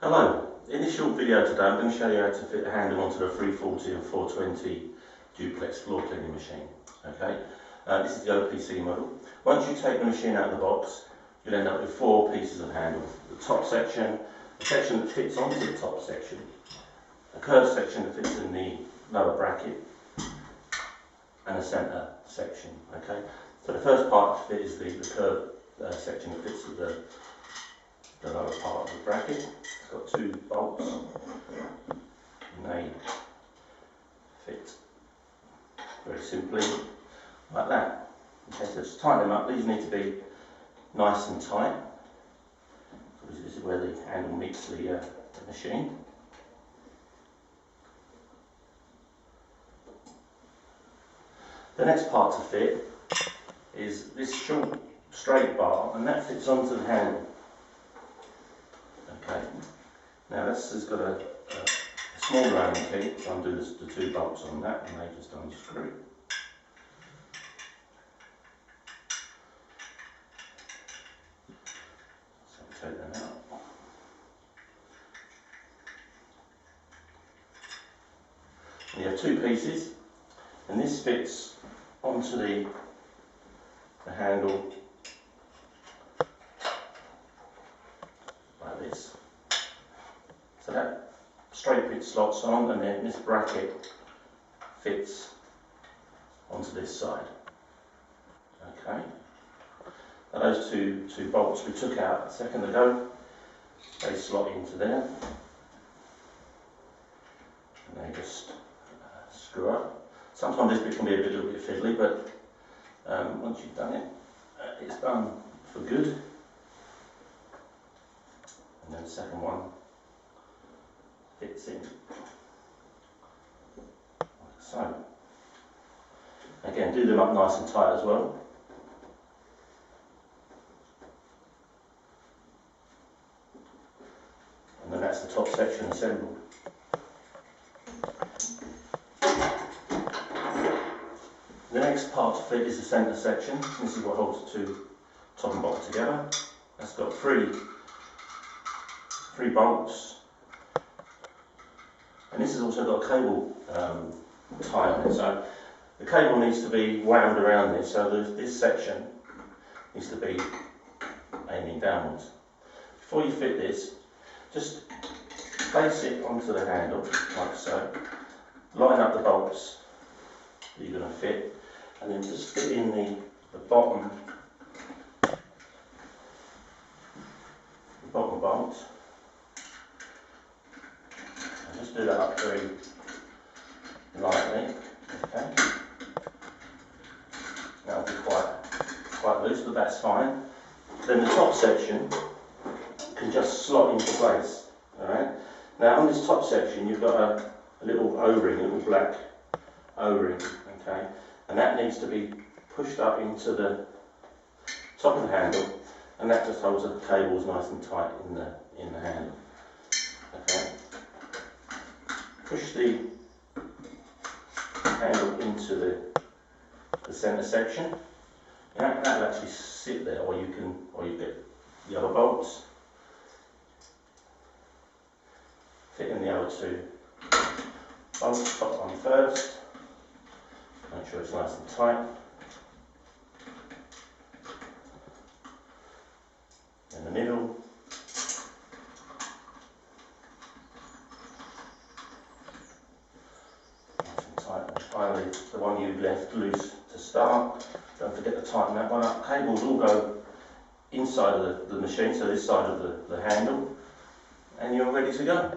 Hello, in this short video today I'm going to show you how to fit a handle onto a 340 and 420 duplex floor cleaning machine. Okay, this is the OPC model. Once you take the machine out of the box, you'll end up with four pieces of handle. The top section, a section that fits onto the top section, a curved section that fits in the lower bracket, and a centre section. Okay, so the first part to fit is the curved section that fits the lower part of the bracket. It's got two bolts and they fit very simply like that. Okay, so just tighten them up. These need to be nice and tight. This is where the handle meets the machine. The next part to fit is this short straight bar, and that fits onto the handle. Okay, now this has got a small Allen key to undo the two bolts on that, and they just unscrew. So we'll take them out. And you have two pieces, and this fits onto the handle like this. So that straight bit slots on, and then this bracket fits onto this side. Okay. Now those two bolts we took out a second ago, they slot into there, and they just screw up. Sometimes this bit can be a little bit fiddly, but once you've done it, it's done for good. And then the second one fits in like so. Again, do them up nice and tight as well. And then that's the top section assembled. The next part to fit is the centre section. This is what holds the two top and bottom together. That's got three bolts, and this has also got a cable tie on it. So the cable needs to be wound around this, so this section needs to be aiming downwards. Before you fit this, just place it onto the handle like so. Line up the bolts that you're going to fit, and then just fit in the bottom bolt. And just do that up very lightly. Okay. That'll be quite loose, but that's fine. Then the top section can just slot into place. Alright. Now on this top section you've got a little O-ring, a little black O-ring. Okay. And that needs to be pushed up into the top of the handle, and that just holds the cables nice and tight in the handle. Okay. Push the handle into the centre section. And that'll actually sit there, or you get the other bolts. Fit in the other two bolts, top one first. Make sure it's nice and tight. In the middle. Nice and tight. And finally, the one you left loose to start. Don't forget to tighten that one up. Cables all go inside of the machine, so this side of the handle, and you're ready to go.